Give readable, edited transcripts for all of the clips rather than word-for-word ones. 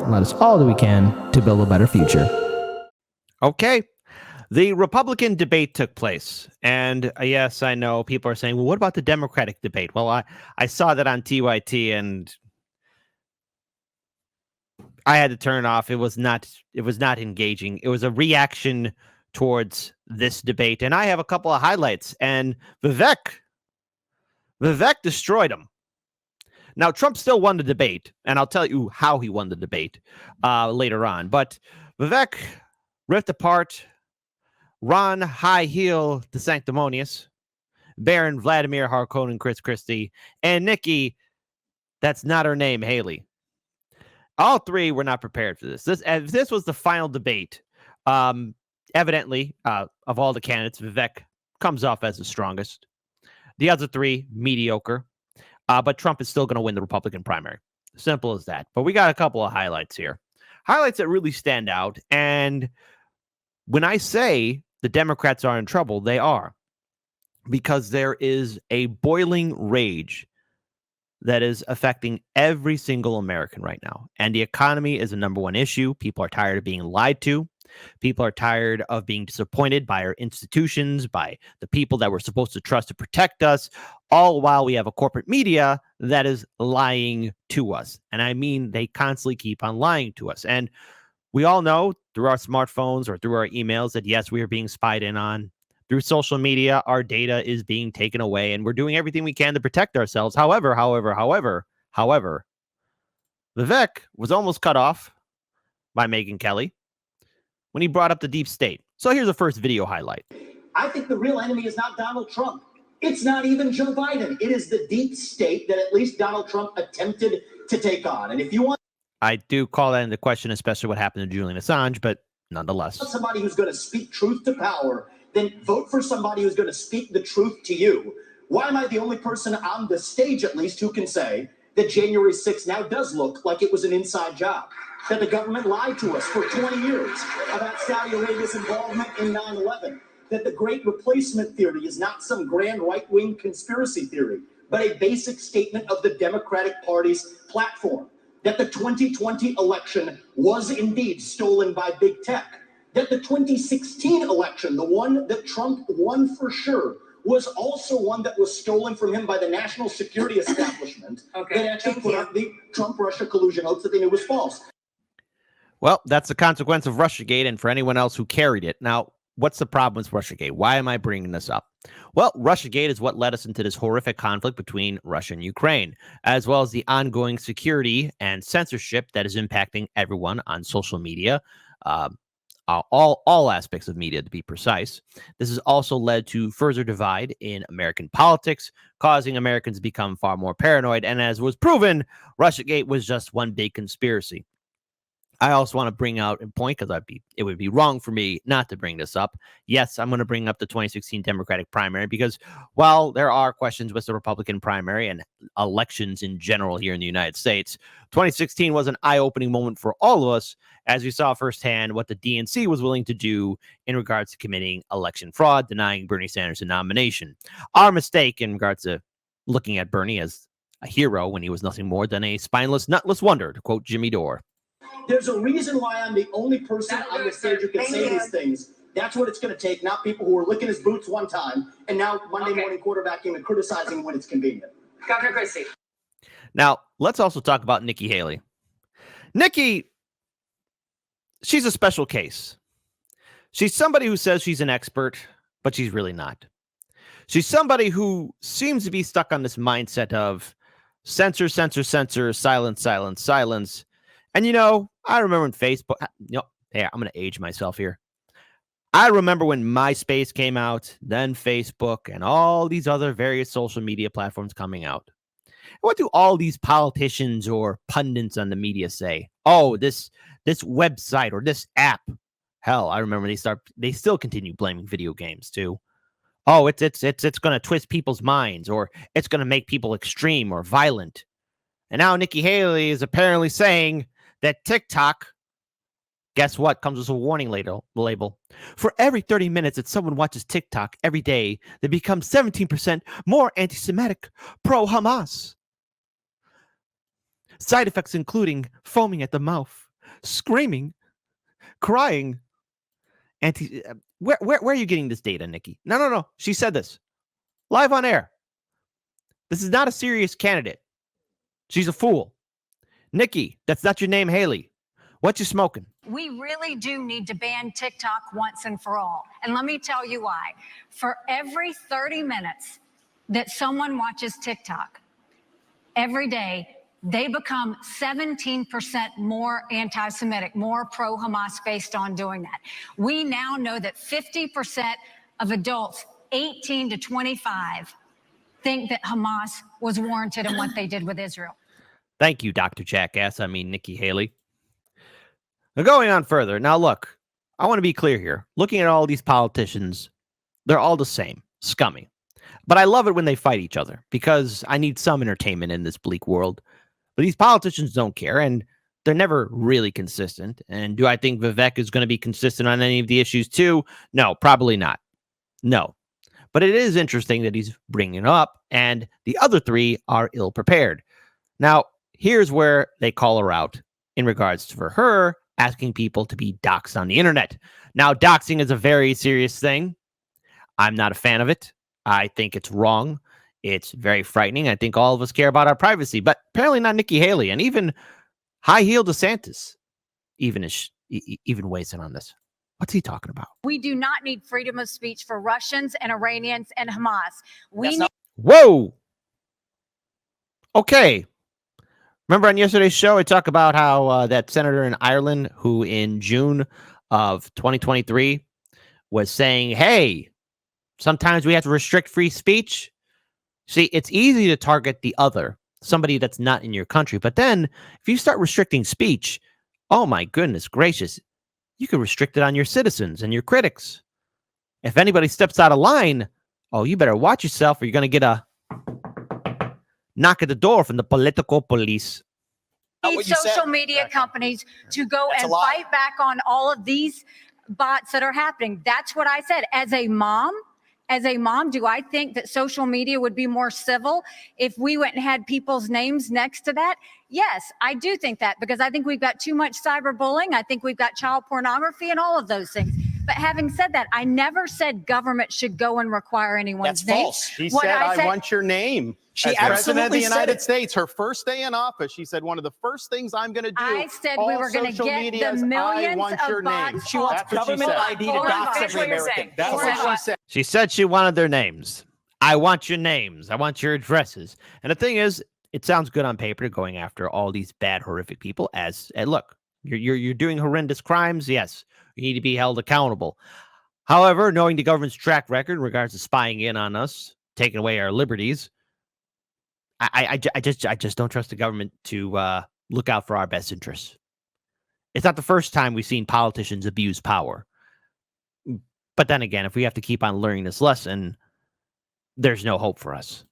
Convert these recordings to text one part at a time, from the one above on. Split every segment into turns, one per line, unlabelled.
and let us all do we can to build a better future.
Okay. The Republican debate took place. And yes, I know people are saying, well, what about the Democratic debate? Well, I saw that on TYT and I had to turn it off. It was not engaging. It was a reaction towards this debate. And I have a couple of highlights. And Vivek destroyed him. Now, Trump still won the debate, and I'll tell you how he won the debate later on. But Vivek ripped apart Ron High Heel the Sanctimonious, Baron Vladimir Harkonnen Chris Christie, and Nikki, that's not her name, Haley. All three were not prepared for this. This was the final debate. Evidently, of all the candidates, Vivek comes off as the strongest. The other three, mediocre. But Trump is still going to win the Republican primary. Simple as that. But we got a couple of highlights here. Highlights that really stand out. And when I say the Democrats are in trouble, they are. Because there is a boiling rage that is affecting every single American right now. And the economy is the number one issue. People are tired of being lied to. People are tired of being disappointed by our institutions, by the people that we're supposed to trust to protect us, all while we have a corporate media that is lying to us. And I mean, they constantly keep on lying to us. And we all know through our smartphones or through our emails that, yes, we are being spied in on. Through social media, our data is being taken away, and we're doing everything we can to protect ourselves. However, Vivek was almost cut off by Megyn Kelly when he brought up the deep state. So here's the first video highlight.
I think the real enemy is not Donald Trump. It's not even Joe Biden. It is the deep state that at least Donald Trump attempted to take on. And if you want...
I do call that into question, especially what happened to Julian Assange, but nonetheless.
Somebody who's going to speak truth to power, then vote for somebody who's going to speak the truth to you. Why am I the only person on the stage, at least, who can say that January 6th now does look like it was an inside job? That the government lied to us for 20 years about Saudi Arabia's involvement in 9/11. That the Great Replacement theory is not some grand right-wing conspiracy theory, but a basic statement of the Democratic Party's platform. That the 2020 election was indeed stolen by big tech. That the 2016 election, the one that Trump won for sure, was also one that was stolen from him by the national security establishment that actually put out the Trump-Russia collusion hoax that they knew was false.
Well, that's the consequence of Russiagate, and for anyone else who carried it. Now, what's the problem with Russiagate? Why am I bringing this up? Well, Russiagate is what led us into this horrific conflict between Russia and Ukraine, as well as the ongoing security and censorship that is impacting everyone on social media, all aspects of media, to be precise. This has also led to further divide in American politics, causing Americans to become far more paranoid. And as was proven, Russiagate was just one big conspiracy. I also want to bring out a point because it would be wrong for me not to bring this up. Yes, I'm going to bring up the 2016 Democratic primary because while there are questions with the Republican primary and elections in general here in the United States, 2016 was an eye-opening moment for all of us as we saw firsthand what the DNC was willing to do in regards to committing election fraud, denying Bernie Sanders a nomination. Our mistake in regards to looking at Bernie as a hero when he was nothing more than a spineless, nutless wonder, to quote Jimmy Dore.
There's a reason why I'm the only person on the stage who can say these things. That's what it's going to take, not people who are licking his boots one time and now Monday morning quarterbacking and criticizing when it's convenient.
Governor Christie.
Now, let's also talk about Nikki Haley. Nikki, she's a special case. She's somebody who says she's an expert, but she's really not. She's somebody who seems to be stuck on this mindset of censor, censor, censor, silence, silence, silence. And, I remember when Facebook, hey, I'm going to age myself here. I remember when MySpace came out, then Facebook, and all these other various social media platforms coming out. What do all these politicians or pundits on the media say? Oh, this website or this app. Hell, I remember they still continue blaming video games too. Oh, it's going to twist people's minds, or it's going to make people extreme or violent. And now Nikki Haley is apparently saying that TikTok, guess what, comes with a warning label. For every 30 minutes that someone watches TikTok every day, they become 17% more anti-Semitic, pro-Hamas. Side effects including foaming at the mouth, screaming, crying. Where are you getting this data, Nikki? No. She said this live on air. This is not a serious candidate. She's a fool. Nikki, that's not your name, Haley. What you smoking?
We really do need to ban TikTok once and for all. And let me tell you why. For every 30 minutes that someone watches TikTok every day, they become 17% more anti-Semitic, more pro-Hamas based on doing that. We now know that 50% of adults 18 to 25 think that Hamas was warranted in what they did with Israel.
Thank you, Dr. Jackass. I mean, Nikki Haley. Now, going on further. Now, look, I want to be clear here. Looking at all these politicians, they're all the same, scummy. But I love it when they fight each other because I need some entertainment in this bleak world. But these politicians don't care, and they're never really consistent. And do I think Vivek is going to be consistent on any of the issues too? No, probably not. No. But it is interesting that he's bringing it up, and the other three are ill-prepared. Now, here's where they call her out in regards to her asking people to be doxxed on the internet. Now, doxing is a very serious thing. I'm not a fan of it. I think it's wrong. It's very frightening. I think all of us care about our privacy, but apparently not Nikki Haley, and even high-heel DeSantis even weighs in on this. What's he talking about?
We do not need freedom of speech for Russians and Iranians and Hamas.
Whoa! Okay. Remember on yesterday's show, I talked about how that senator in Ireland who in June of 2023 was saying, hey, sometimes we have to restrict free speech. See, it's easy to target the other, somebody that's not in your country. But then if you start restricting speech, oh my goodness gracious, you can restrict it on your citizens and your critics. If anybody steps out of line, oh, you better watch yourself or you're going to get a knock at the door from the political police.
Need social media companies to go and fight back on all of these bots that are happening. That's what I said. As a mom, do I think that social media would be more civil if we went and had people's names next to that? Yes, I do think that, because I think we've got too much cyberbullying. I think we've got child pornography and all of those things. But having said that, I never said government should go and require anyone's name.
That's false. She said, I want your name. She as president of the United States, her first day in office, she said, one of the first things I'm going to do.
I said we were going to get the millions of bots.
She wants government ID to dox every American. That's what she said.
She said she wanted their names. I want your names. I want your addresses. And the thing is, it sounds good on paper going after all these bad, horrific people. And look, you're doing horrendous crimes. Yes, you need to be held accountable. However, knowing the government's track record in regards to spying in on us, taking away our liberties, I just don't trust the government to look out for our best interests. It's not the first time we've seen politicians abuse power. But then again, if we have to keep on learning this lesson, there's no hope for us.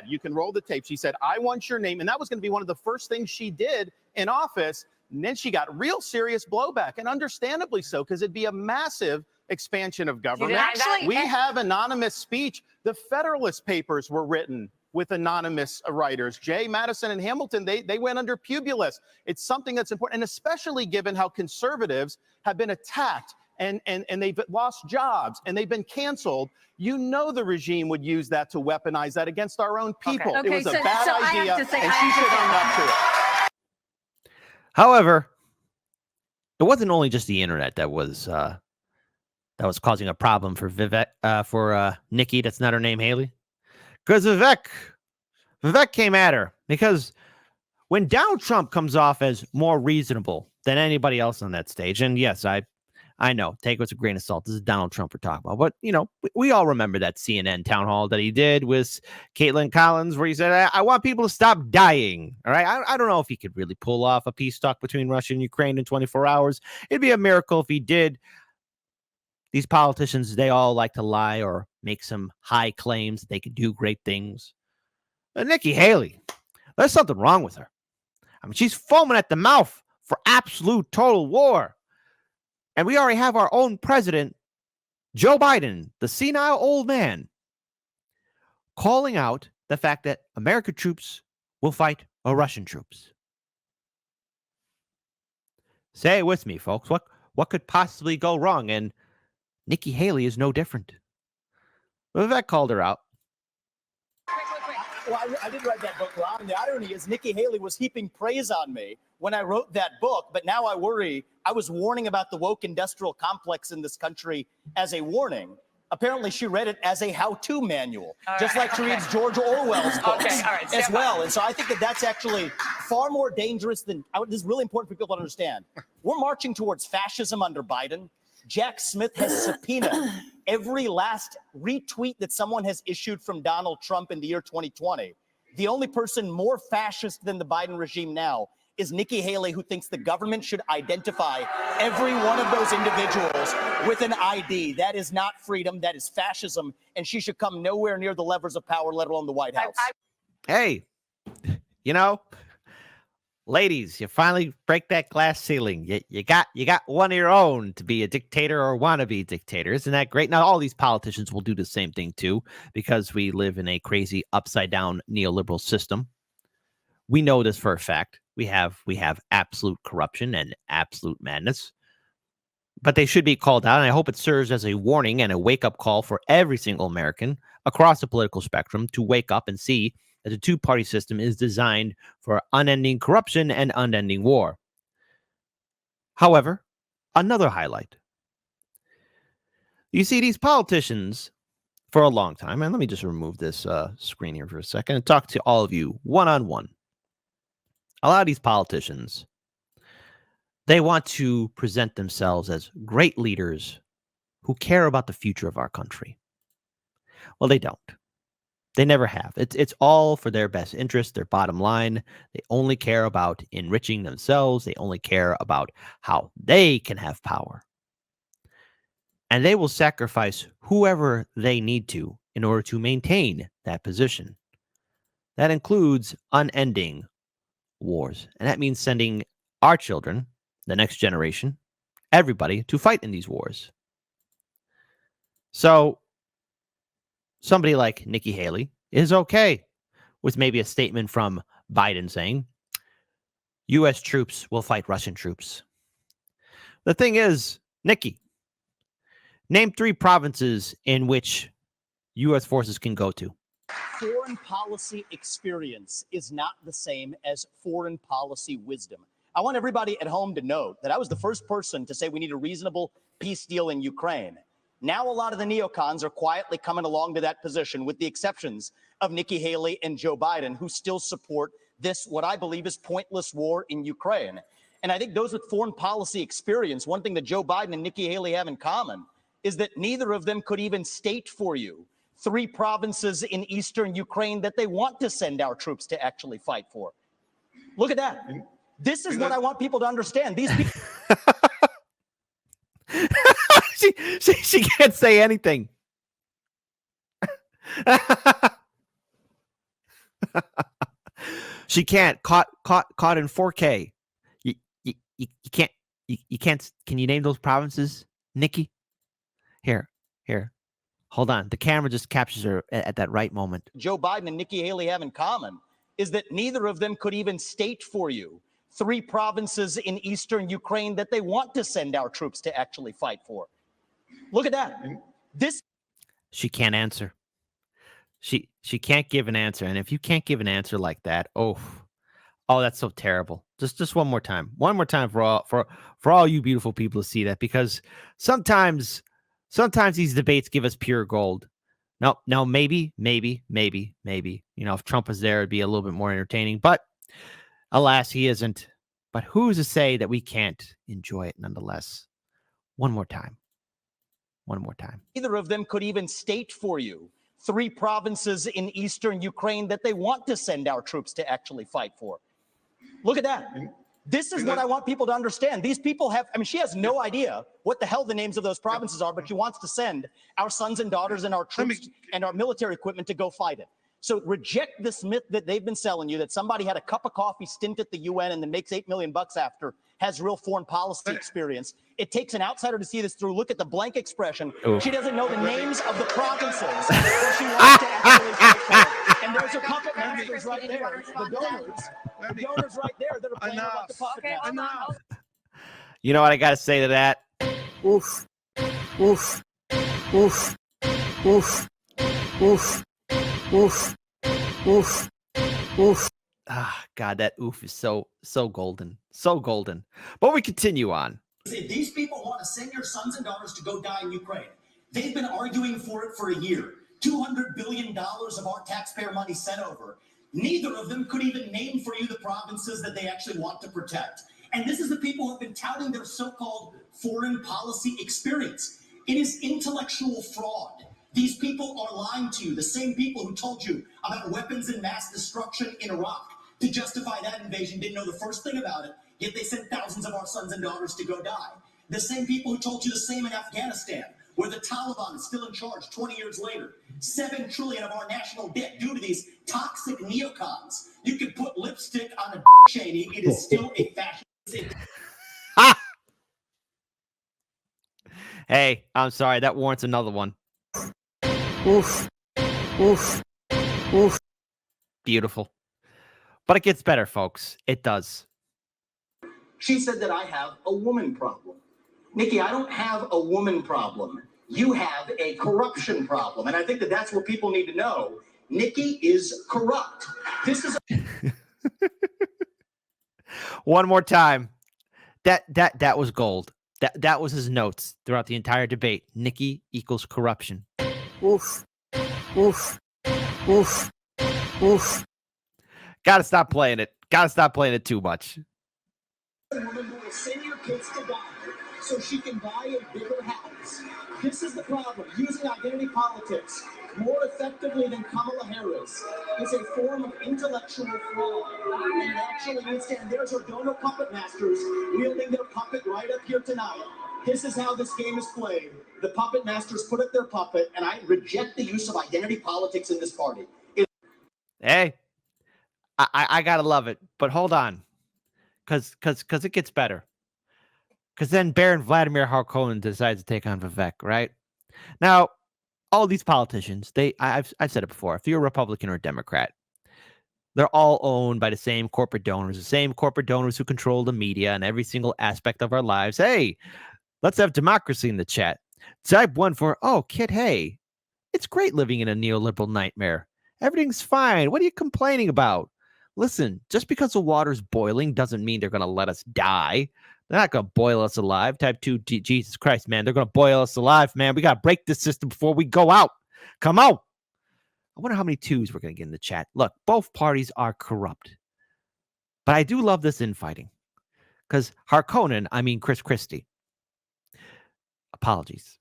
You can roll the tape. She said, I want your name. And that was going to be one of the first things she did in office. And then she got real serious blowback, and understandably so, because it'd be a massive expansion of government. We have anonymous speech. The Federalist Papers were written with anonymous writers. Jay, Madison, and Hamilton, they went under Publius. It's something that's important, and especially given how conservatives have been attacked and they've lost jobs and they've been canceled. You know the regime would use that to weaponize that against our own people.
Okay,
it was a bad idea, and she should own up to it.
However, it wasn't only just the internet that was causing a problem for Vivek, for Nikki. That's not her name, Haley. Because Vivek came at her because when Donald Trump comes off as more reasonable than anybody else on that stage, and yes, I know, take it with a grain of salt. This is Donald Trump we're talking about. But, you know, we all remember that CNN town hall that he did with Caitlin Collins where he said, I want people to stop dying. All right. I don't know if he could really pull off a peace talk between Russia and Ukraine in 24 hours. It'd be a miracle if he did. These politicians, they all like to lie or make some high claims that they could do great things. Nikki Haley, there's something wrong with her. I mean, she's foaming at the mouth for absolute total war. And we already have our own president, Joe Biden, the senile old man, calling out the fact that American troops will fight Russian troops. Say it with me, folks. What could possibly go wrong? And Nikki Haley is no different. Vivek called her out.
Well, I did write that book, Ron. The irony is Nikki Haley was heaping praise on me when I wrote that book, but now I worry. I was warning about the woke industrial complex in this country as a warning. Apparently, she read it as a how-to manual, just like she reads George Orwell's books as well. And so I think that that's actually far more dangerous than – this is really important for people to understand. We're marching towards fascism under Biden. Jack Smith has subpoenaed every last retweet that someone has issued from Donald Trump in the year 2020. The only person more fascist than the Biden regime now is Nikki Haley, who thinks the government should identify every one of those individuals with an ID. That is not freedom. That is fascism. And she should come nowhere near the levers of power, let alone the White House.
Hey, ladies, you finally break that glass ceiling. You got one of your own to be a dictator or wannabe dictator. Isn't that great? Now, all these politicians will do the same thing, too, because we live in a crazy upside-down neoliberal system. We know this for a fact. We have absolute corruption and absolute madness. But they should be called out, and I hope it serves as a warning and a wake-up call for every single American across the political spectrum to wake up and see that the two-party system is designed for unending corruption and unending war. However, another highlight. You see, these politicians, for a long time, and let me just remove this screen here for a second and talk to all of you one-on-one. A lot of these politicians, they want to present themselves as great leaders who care about the future of our country. Well, they don't. They never have. It's all for their best interest, their bottom line. They only care about enriching themselves. They only care about how they can have power. And they will sacrifice whoever they need to in order to maintain that position. That includes unending wars. And that means sending our children, the next generation, everybody to fight in these wars. So somebody like Nikki Haley is okay with maybe a statement from Biden saying, U.S. troops will fight Russian troops. The thing is, Nikki, name 3 provinces in which U.S. forces can go to.
Foreign policy experience is not the same as foreign policy wisdom. I want everybody at home to note that I was the first person to say we need a reasonable peace deal in Ukraine. Now a lot of the neocons are quietly coming along to that position, with the exceptions of Nikki Haley and Joe Biden, who still support this, what I believe is pointless war in Ukraine. And I think those with foreign policy experience, one thing that Joe Biden and Nikki Haley have in common is that neither of them could even state for you 3 provinces in eastern Ukraine that they want to send our troops to actually fight for. Look at that. This is what I want people to understand. These people.
she can't say anything. She can't. Caught in 4K. You can't. Can you name those provinces, Nikki? Here. Hold on. The camera just captures her at that right moment.
Joe Biden and Nikki Haley have in common is that neither of them could even state for you 3 provinces in eastern Ukraine that they want to send our troops to actually fight for. Look at that.
She can't answer. She can't give an answer. And if you can't give an answer like that, oh, that's so terrible. Just one more time. One more time for all you beautiful people to see that, because sometimes these debates give us pure gold. Now maybe, if Trump was there, it'd be a little bit more entertaining, but alas, he isn't. But who's to say that we can't enjoy it nonetheless? One more time.
Neither of them could even state for you 3 provinces in eastern Ukraine that they want to send our troops to actually fight for. Look at that. This is what I want people to understand. These people she has no idea what the hell the names of those provinces are, but she wants to send our sons and daughters and our troops and our military equipment to go fight it. So reject this myth that they've been selling you, that somebody had a cup of coffee stint at the UN and then makes $8 million after, has real foreign policy experience. It takes an outsider to see this through. Look at the blank expression.
Ooh.
She doesn't know the names of the provinces where she wants to actually fight for. And there's her puppet masters right there. The donors right there that are playing about the puppet masters.
You know what I got to say to that?
Oof. Oof. Oof. Oof. Oof. Oof. Oof. Oof.
Ah, God, that oof is so golden. So golden. But we continue on.
If these people want to send your sons and daughters to go die in Ukraine, they've been arguing for it for a year. $200 billion of our taxpayer money sent over. Neither of them could even name for you the provinces that they actually want to protect. And this is the people who have been touting their so-called foreign policy experience. It is intellectual fraud. These people are lying to you, the same people who told you about weapons and mass destruction in Iraq to justify that invasion, didn't know the first thing about it, yet they sent thousands of our sons and daughters to go die. The same people who told you the same in Afghanistan, where the Taliban is still in charge 20 years later. $7 trillion of our national debt due to these toxic neocons. You could put lipstick on a Cheney, it is still a fascist.
Hey, I'm sorry. That warrants another one.
Oof. Oof. Oof.
Beautiful. But it gets better, folks. It does.
She said that I have a woman problem. Nikki, I don't have a woman problem. You have a corruption problem. And I think that that's what people need to know. Nikki is corrupt. This is
One more time. That was gold. That was his notes throughout the entire debate. Nikki equals corruption.
Oof. Oof. Oof. Oof.
Gotta stop playing it. Gotta stop playing it too much.
a woman who will send your kids to die so she can buy a bigger house. This is the problem. Using identity politics more effectively than Kamala Harris is a form of intellectual fraud. And it actually needs to, and there's our donor puppet masters wielding their puppet right up here tonight. This is how this game is played. The puppet masters put up their puppet, and I reject the use of identity politics in this party.
Hey, I gotta love it, but hold on, because it gets better. Because then Baron Vladimir Harkonnen decides to take on Vivek, right? Now, all these politicians, I've said it before. If you're a Republican or a Democrat, they're all owned by the same corporate donors, the same corporate donors who control the media and every single aspect of our lives. Hey, let's have democracy in the chat. Type 1 for, oh, Kid, hey, it's great living in a neoliberal nightmare. Everything's fine. What are you complaining about? Listen, just because the water's boiling doesn't mean they're going to let us die. They're not going to boil us alive. Type 2, Jesus Christ, man. They're going to boil us alive, man. We got to break this system before we go out. Come on. I wonder how many twos we're going to get in the chat. Look, both parties are corrupt. But I do love this infighting. Because Harkonnen, I mean Chris Christie. Apologies.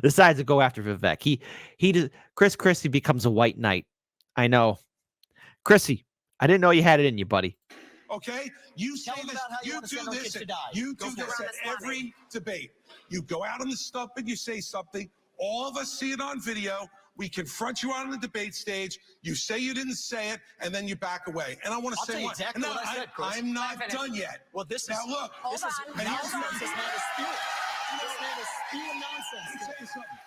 Decides to go after Vivek. Chris Christie becomes a white knight. I know. Chrissy, I didn't know you had it in you, buddy.
Okay, you say this, you do this, you do this at every debate. You go out on the stump and you say something. All of us see it on video. We confront you on the debate stage. You say you didn't say it, and then you back away. And I want to say what?
Exactly
No,
what I said, Chris.
I'm not done yet.
Well, this
Now
is
look.
this is
And here's
nonsense.
what-
This man is spewing. This man is spewing nonsense.
Let me tell you something.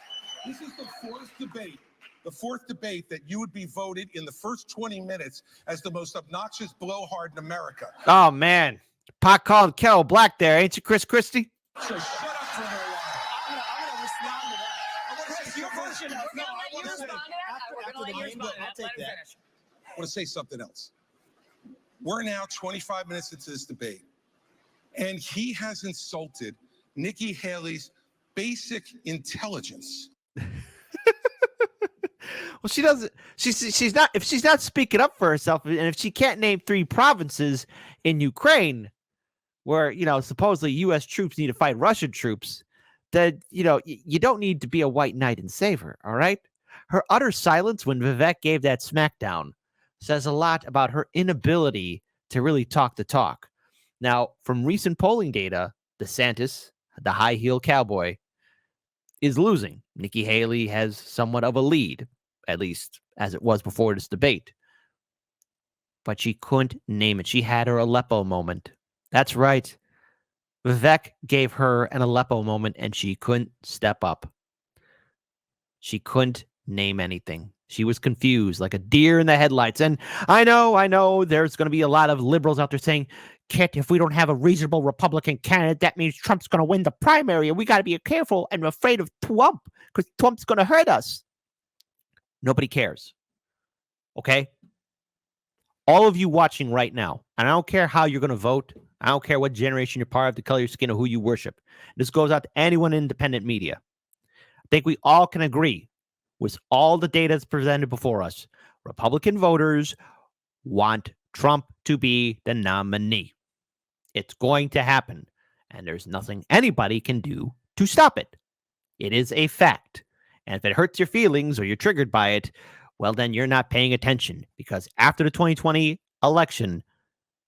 This is the fourth debate. The fourth debate that you would be voted in the first 20 minutes as the most obnoxious blowhard in America.
Oh, man. Pot calling Carol Black there, ain't you, Chris Christie?
So shut up for a little while.
I'm gonna respond to that.
I want to say
Your
something.
version of
No,
no,
I
I
want to say.
after the main bit, I'll take that.
I want to say something else. We're now 25 minutes into this debate, and he has insulted Nikki Haley's basic intelligence.
Well, she doesn't. She's not. If she's not speaking up for herself, and if she can't name 3 provinces in Ukraine where supposedly U.S. troops need to fight Russian troops, then you don't need to be a white knight and save her. All right. Her utter silence when Vivek gave that smackdown says a lot about her inability to really talk the talk. Now, from recent polling data, DeSantis, the high heel cowboy, is losing. Nikki Haley has somewhat of a lead, at least as it was before this debate. But she couldn't name it. She had her Aleppo moment. That's right. Vivek gave her an Aleppo moment, and she couldn't step up. She couldn't name anything. She was confused, like a deer in the headlights. And I know there's going to be a lot of liberals out there saying, Kit, if we don't have a reasonable Republican candidate, that means Trump's going to win the primary, and we got to be careful and afraid of Trump because Trump's going to hurt us. Nobody cares. Okay? All of you watching right now, and I don't care how you're going to vote. I don't care what generation you're part of, the color of your skin, or who you worship. This goes out to anyone in independent media. I think we all can agree with all the data that's presented before us. Republican voters want Trump to be the nominee. It's going to happen, and there's nothing anybody can do to stop it. It is a fact. And if it hurts your feelings or you're triggered by it, well, then you're not paying attention, because after the 2020 election,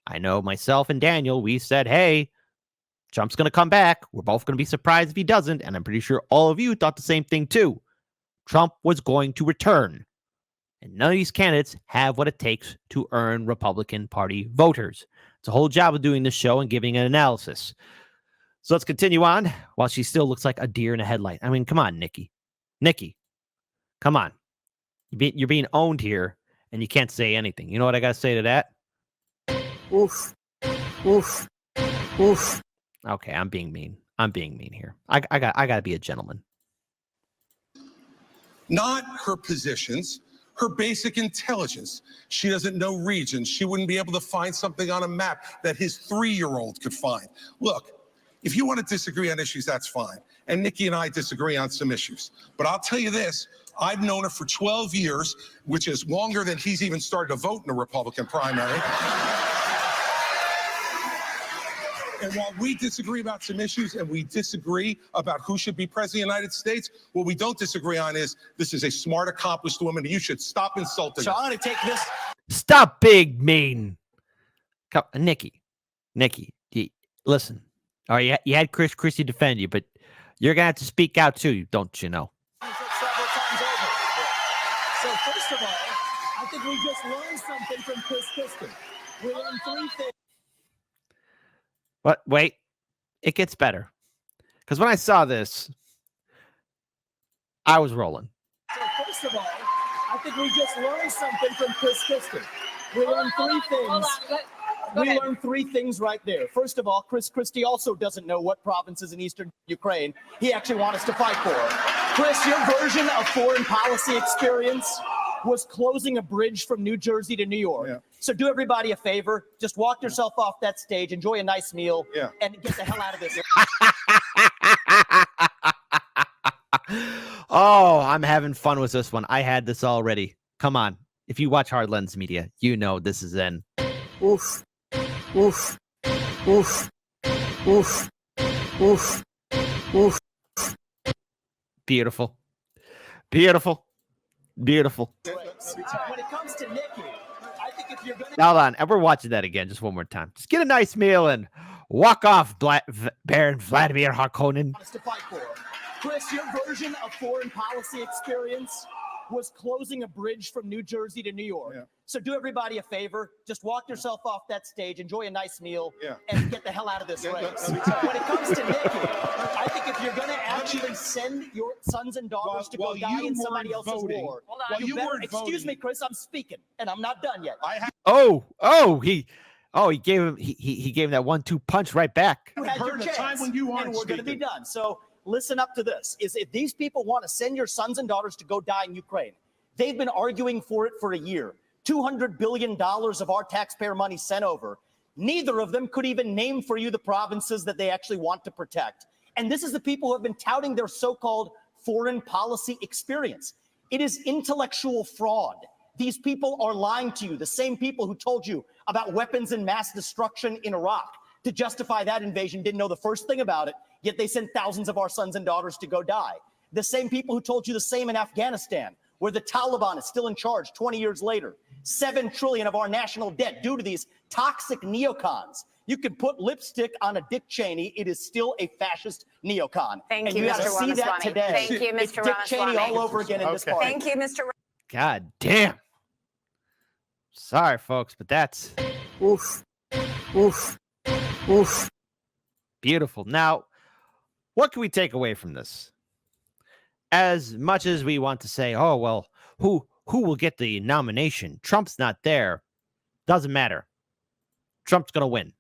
I know myself and Daniel, we said, hey, Trump's going to come back. We're both going to be surprised if he doesn't. And I'm pretty sure all of you thought the same thing too. Trump was going to return. And none of these candidates have what it takes to earn Republican Party voters. It's a whole job of doing this show and giving an analysis. So let's continue on while she still looks like a deer in a headlight. I mean, come on, Nikki. Nikki, come on. You're being owned here, and you can't say anything. You know what I got to say to that?
Oof. Oof. Oof.
Okay, I'm being mean. I'm being mean here. I got to be a gentleman.
Not her positions, her basic intelligence. She doesn't know regions. She wouldn't be able to find something on a map that his 3-year-old could find. Look, if you want to disagree on issues, that's fine. And Nikki and I disagree on some issues. But I'll tell you this, I've known her for 12 years, which is longer than he's even started to vote in the Republican primary. And while we disagree about some issues and we disagree about who should be president of the United States, what we don't disagree on is this is a smart, accomplished woman. You should stop insulting her.
So I'm going to take this.
Stop being mean. Nikki, listen. All right, you had Chris Christie defend you, but you're going to have to speak out too, don't you know?
Several times over. So first of all, I think we just learned something from Chris Christie. We learned 3 things.
But wait, it gets better. Because when I saw this, I was rolling.
So first of all, I think we just learned something from Chris Christie. We learned 3 things. We learned 3 things right there. First of all, Chris Christie also doesn't know what provinces in eastern Ukraine he actually wants us to fight for. Chris, your version of foreign policy experience was closing a bridge from New Jersey to New York.
Yeah.
So do everybody a favor. Just walk yourself off that stage, enjoy a nice meal, and get the hell out of this.
Oh, I'm having fun with this one. I had this already. Come on. If you watch Hard Lens Media, you know this is in.
Oof. Oof. Oof. Oof. Oof. Oof.
Beautiful. Beautiful. Beautiful.
When it comes to Nikki, I think if you're going to...
Hold on. And we're watching that again just one more time. Just get a nice meal and walk off, Baron Vladimir Harkonnen.
to fight for. Chris, your version of foreign policy experience was closing a bridge from New Jersey to New York.
Yeah.
So do everybody a favor. Just walk yourself off that stage, enjoy a nice meal, and get the hell out of this race. When it comes to Nikki, I think if you're going to actually send your sons and daughters to go die in somebody else's war, excuse me, Chris, I'm speaking, and I'm not done yet.
He gave him he gave him that 1-2 punch right back.
You had your chance, and we're going to be done. So listen up to this. Is if these people want to send your sons and daughters to go die in Ukraine, they've been arguing for it for a year. $200 billion of our taxpayer money sent over. Neither of them could even name for you the provinces that they actually want to protect. And this is the people who have been touting their so-called foreign policy experience. It is intellectual fraud. These people are lying to you. The same people who told you about weapons and mass destruction in Iraq to justify that invasion didn't know the first thing about it, yet they sent thousands of our sons and daughters to go die. The same people who told you the same in Afghanistan, where the Taliban is still in charge 20 years later. $7 trillion of our national debt due to these toxic neocons. You could put lipstick on a Dick Cheney. It is still a fascist neocon.
Thank you,
got to
Mr.
see that
Ramaswamy.
today.
Thank you,
It's
Mr.
Dick Cheney
Ramaswamy.
all over again in this party.
Thank you, Mr.
God damn. Sorry, folks, but that's
Oof. Oof. Oof.
beautiful. Now, what can we take away from this? As much as we want to say, oh, well, who will get the nomination? Trump's not there. Doesn't matter. Trump's going to win.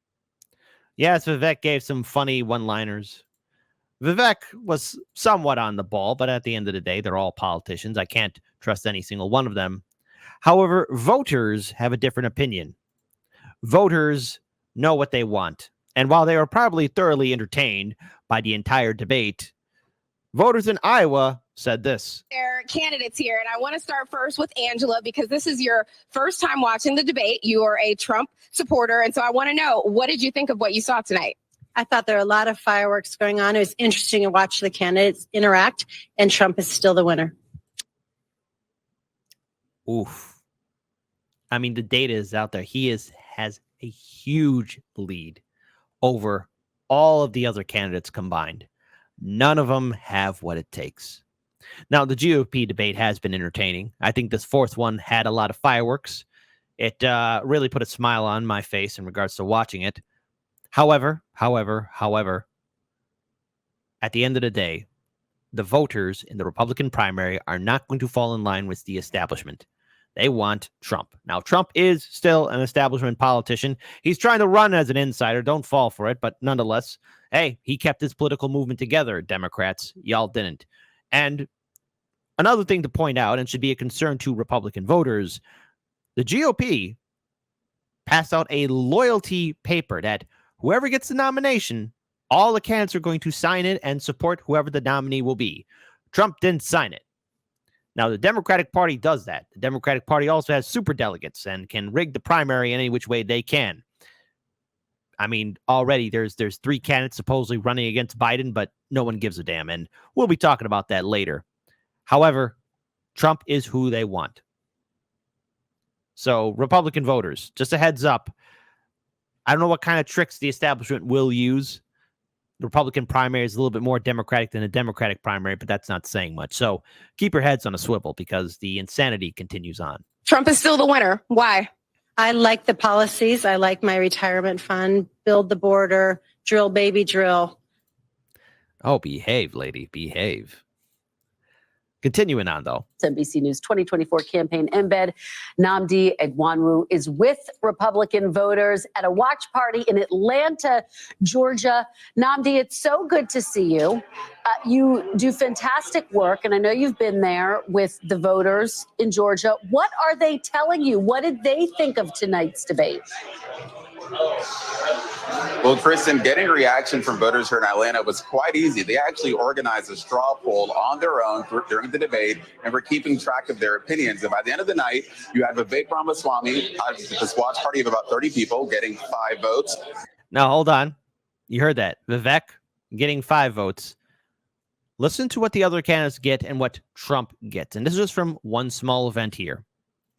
Yes, Vivek gave some funny one-liners. Vivek was somewhat on the ball, but at the end of the day, they're all politicians. I can't trust any single one of them. However, voters have a different opinion. Voters know what they want. And while they were probably thoroughly entertained by the entire debate, voters in Iowa said this.
Candidates here, and I want to start first with Angela because this is your first time watching the debate. You are a Trump supporter, and so I want to know, what did you think of what you saw tonight?
I thought there were a lot of fireworks going on. It was interesting to watch the candidates interact, and Trump is still the winner.
Oof. I mean, the data is out there. He has a huge lead over all of the other candidates combined. None of them have what it takes. Now, the GOP debate has been entertaining. I think this fourth one had a lot of fireworks. It really put a smile on my face in regards to watching it. However, at the end of the day, the voters in the Republican primary are not going to fall in line with the establishment. They want Trump. Now, Trump is still an establishment politician. He's trying to run as an insider. Don't fall for it. But nonetheless, hey, he kept his political movement together, Democrats. Y'all didn't. And another thing to point out, and should be a concern to Republican voters, the GOP passed out a loyalty paper that whoever gets the nomination, all the candidates are going to sign it and support whoever the nominee will be. Trump didn't sign it. Now, the Democratic Party does that. The Democratic Party also has superdelegates and can rig the primary any which way they can. I mean, already there's 3 candidates supposedly running against Biden, but no one gives a damn, and we'll be talking about that later. However, Trump is who they want. So, Republican voters, just a heads up. I don't know what kind of tricks the establishment will use. The Republican primary is a little bit more Democratic than a Democratic primary, but that's not saying much. So keep your heads on a swivel because the insanity continues on.
Trump is still the winner. Why?
I like the policies. I like my retirement fund, build the border, drill, baby, drill.
Oh, behave, lady, behave. Continuing on, though.
NBC News 2024 campaign embed Nnamdi Egwanwu is with Republican voters at a watch party in Atlanta, Georgia. Nnamdi, it's so good to see you. You do fantastic work, and I know you've been there with the voters in Georgia. What are they telling you? What did they think of tonight's debate?
Well, Kristen, getting a reaction from voters here in Atlanta was quite easy. They actually organized a straw poll on their own during the debate, and were keeping track of their opinions. And by the end of the night, you had Vivek Ramaswamy, this watch party of about 30 people, getting 5 votes.
Now, hold on. You heard that. Vivek getting 5 votes. Listen to what the other candidates get and what Trump gets. And this is just from one small event here.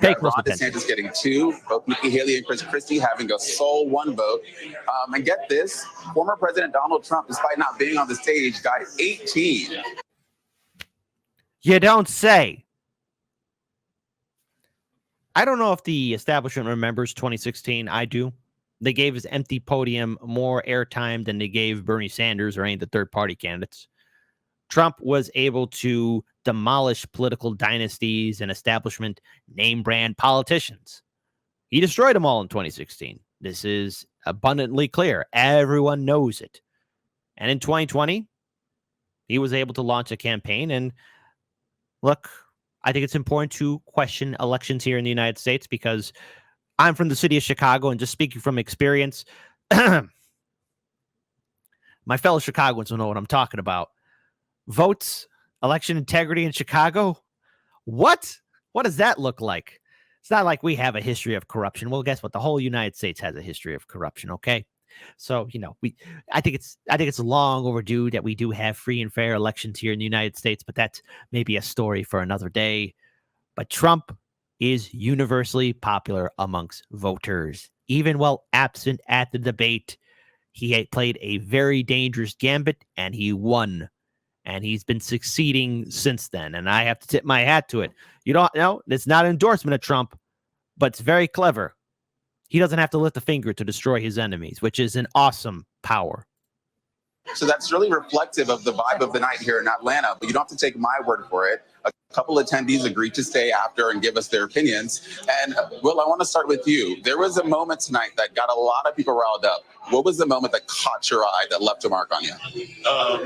Ron
DeSantis getting 2, both Nikki Haley and Chris Christie having a sole 1 vote. And get this, former President Donald Trump, despite not being on the stage, got 18.
You don't say. I don't know if the establishment remembers 2016. I do. They gave his empty podium more airtime than they gave Bernie Sanders or any of the third-party candidates. Trump was able to demolish political dynasties and establishment name-brand politicians. He destroyed them all in 2016. This is abundantly clear. Everyone knows it. And in 2020, he was able to launch a campaign. And look, I think it's important to question elections here in the United States because I'm from the city of Chicago, and just speaking from experience, my fellow Chicagoans will know what I'm talking about. Votes, election integrity in Chicago. What does that look like? It's not like we have a history of corruption. Well, guess what? The whole United States has a history of corruption. Okay. So, I think it's long overdue that we do have free and fair elections here in the United States, but that's maybe a story for another day. But Trump is universally popular amongst voters. Even while absent at the debate, he had played a very dangerous gambit and he won. And he's been succeeding since then. And I have to tip my hat to it. You don't know, it's not an endorsement of Trump, but it's very clever. He doesn't have to lift a finger to destroy his enemies, which is an awesome power.
So that's really reflective of the vibe of the night here in Atlanta. But you don't have to take my word for it. A couple attendees agreed to stay after and give us their opinions. And Will, I want to start with you. There was a moment tonight that got a lot of people riled up. What was the moment that caught your eye, that left a mark on you?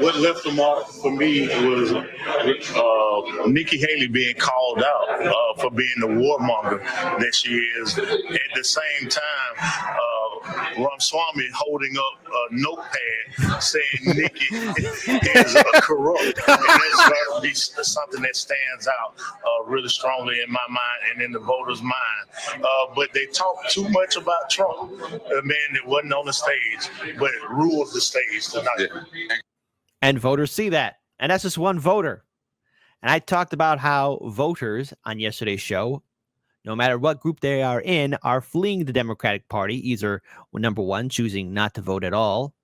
What left a mark for me was Nikki Haley being called out for being the warmonger that she is. At the same time, Ramaswamy holding up a notepad saying Nikki is corrupt. And that's got to be something that stands out really strongly in my mind and in the voters' mind. But they talk too much about Trump, a man that wasn't on the stage, but ruled the stage tonight.
And voters see that. And that's just one voter. And I talked about how voters on yesterday's show, no matter what group they are in, are fleeing the Democratic Party, either, number one, choosing not to vote at all,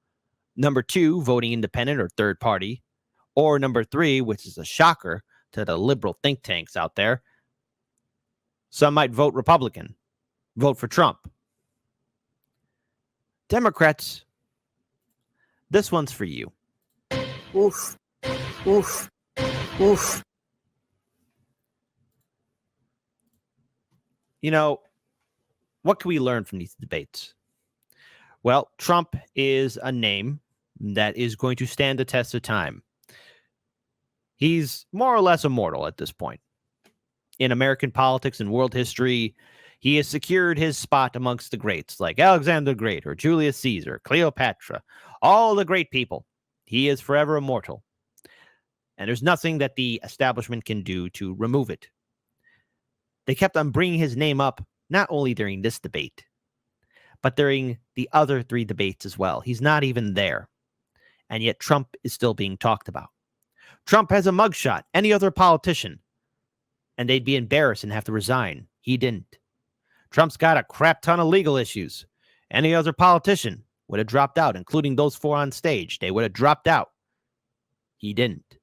number two, voting independent or third party, or number three, which is a shocker to the liberal think tanks out there, some might vote Republican, vote for Trump. Democrats, this one's for you.
Oof. Oof. Oof.
You know, what can we learn from these debates? Well, Trump is a name that is going to stand the test of time. He's more or less immortal at this point. In American politics and world history, he has secured his spot amongst the greats like Alexander the Great or Julius Caesar, Cleopatra, all the great people. He is forever immortal. And there's nothing that the establishment can do to remove it. They kept on bringing his name up, not only during this debate, but during the other three debates as well. He's not even there. And yet Trump is still being talked about. Trump has a mugshot, any other politician, and they'd be embarrassed and have to resign. He didn't. Trump's got a crap ton of legal issues. Any other politician would have dropped out, including those four on stage. They would have dropped out. He didn't.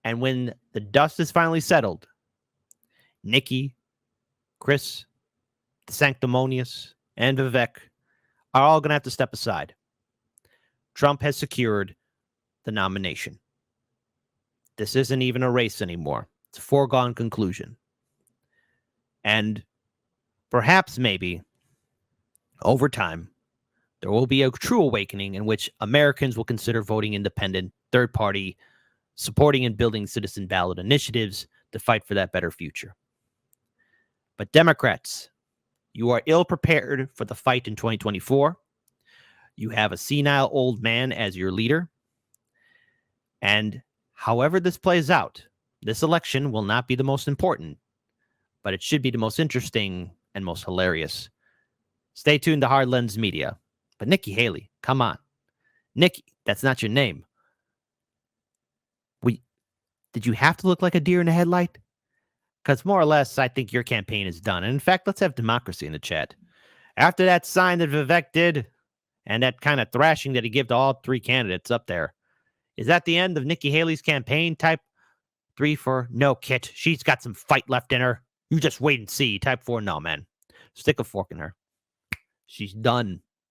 And when the dust is finally settled, Nikki, Chris, the Sanctimonious, and Vivek are all going to have to step aside. Trump has secured the nomination. This isn't even a race anymore. It's a foregone conclusion. And perhaps maybe over time, there will be a true awakening in which Americans will consider voting independent, third party, supporting and building citizen ballot initiatives to fight for that better future. But Democrats, you are ill prepared for the fight in 2024. You have a senile old man as your leader. And however this plays out, this election will not be the most important, but it should be the most interesting and most hilarious. Stay tuned to Hard Lens Media. But Nikki Haley, come on. Nikki, that's not your name. Did you have to look like a deer in the headlight? Because more or less, I think your campaign is done. And in fact, let's have democracy in the chat. After that sign that Vivek did, and that kind of thrashing that he gave to all three candidates up there, is that the end of Nikki Haley's campaign? Type 3 for no, Kit. She's got some fight left in her. You just wait and see. Type 4, no, man. Stick a fork in her. She's done.